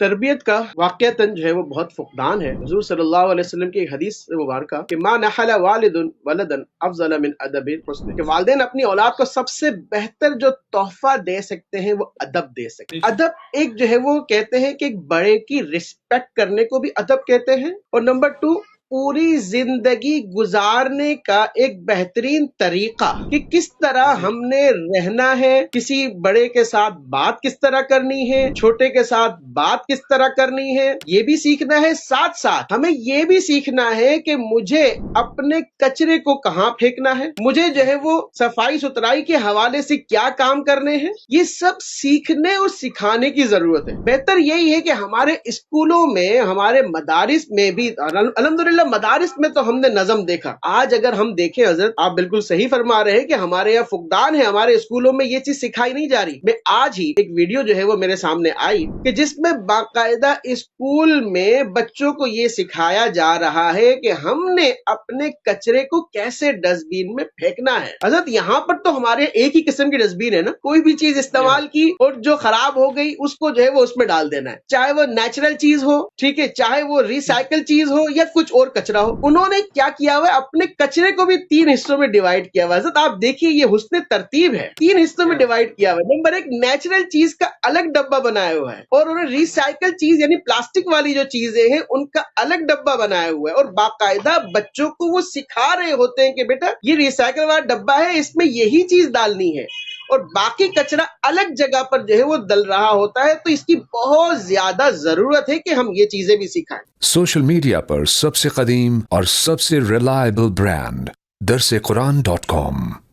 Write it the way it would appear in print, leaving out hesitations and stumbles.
تربیت کا واقعتاً جو ہے وہ بہت فقدان ہے۔ حضور صلی اللہ علیہ وسلم کی ایک حدیث مبارکہ کہ ما نحل والد ولدا افضل من ادب حسن، کہ والدین اپنی اولاد کو سب سے بہتر جو تحفہ دے سکتے ہیں وہ ادب دے سکتے ہیں۔ ادب ایک جو ہے وہ کہتے ہیں کہ ایک بڑے کی رسپیکٹ کرنے کو بھی ادب کہتے ہیں، اور نمبر 2 پوری زندگی گزارنے کا ایک بہترین طریقہ کہ کس طرح ہم نے رہنا ہے، کسی بڑے کے ساتھ بات کس طرح کرنی ہے، چھوٹے کے ساتھ بات کس طرح کرنی ہے، یہ بھی سیکھنا ہے۔ ساتھ ساتھ ہمیں یہ بھی سیکھنا ہے کہ مجھے اپنے کچرے کو کہاں پھینکنا ہے، مجھے جو ہے وہ صفائی ستھرائی کے حوالے سے کیا کام کرنے ہیں، یہ سب سیکھنے اور سکھانے کی ضرورت ہے۔ بہتر یہی ہے کہ ہمارے اسکولوں میں، ہمارے مدارس میں بھی، الحمدللہ مدارس میں تو ہم نے نظم دیکھا۔ آج اگر ہم دیکھیں حضرت، آپ بالکل صحیح فرما رہے ہیں کہ ہمارے یہاں فقدان ہے، ہمارے اسکولوں میں یہ چیز سکھائی نہیں جا رہی۔ میں آج ہی ایک ویڈیو جو ہے وہ میرے سامنے آئی کہ جس میں باقاعدہ اسکول میں بچوں کو یہ سکھایا جا رہا ہے کہ ہم نے اپنے کچرے کو کیسے ڈسٹ بین میں پھینکنا ہے۔ حضرت یہاں پر تو ہمارے ایک ہی قسم کی ڈسٹ بین ہے نا، کوئی بھی چیز استعمال کی اور جو خراب ہو گئی اس کو جو ہے وہ اس میں ڈال دینا ہے، چاہے وہ نیچرل چیز ہو، ٹھیک ہے، چاہے وہ ریسائیکل چیز ہو یا کچھ اور کچرا ہو۔ انہوں نے کیا کیا ہوا ہے، اپنے کچرے کو بھی 3 حصوں میں ڈیوائیڈ کیا ہوا ہے۔ حضرت آپ دیکھیے یہ حسن ترتیب ہے، 3 حصوں میں ڈیوائیڈ کیا ہوا ہے۔ نمبر 1 نیچرل چیز کا الگ ڈبہ بنایا ہوا ہے، اور انہوں نے ریسائیکل چیز یعنی پلاسٹک والی جو چیزیں ہیں ان کا الگ ڈبہ بنایا ہوا ہے، اور باقاعدہ بچوں کو وہ سکھا رہے ہوتے ہیں کہ بیٹا یہ ریسائیکل والا ڈبہ ہے، اس میں یہی چیز ڈالنی ہے، اور باقی کچرا الگ جگہ پر جو ہے وہ ڈل رہا ہوتا ہے۔ تو اس کی بہت زیادہ ضرورت ہے کہ ہم یہ چیزیں بھی سکھائیں۔ سوشل میڈیا پر سب سے قدیم اور سب سے ریلائبل برانڈ درسقرآن.com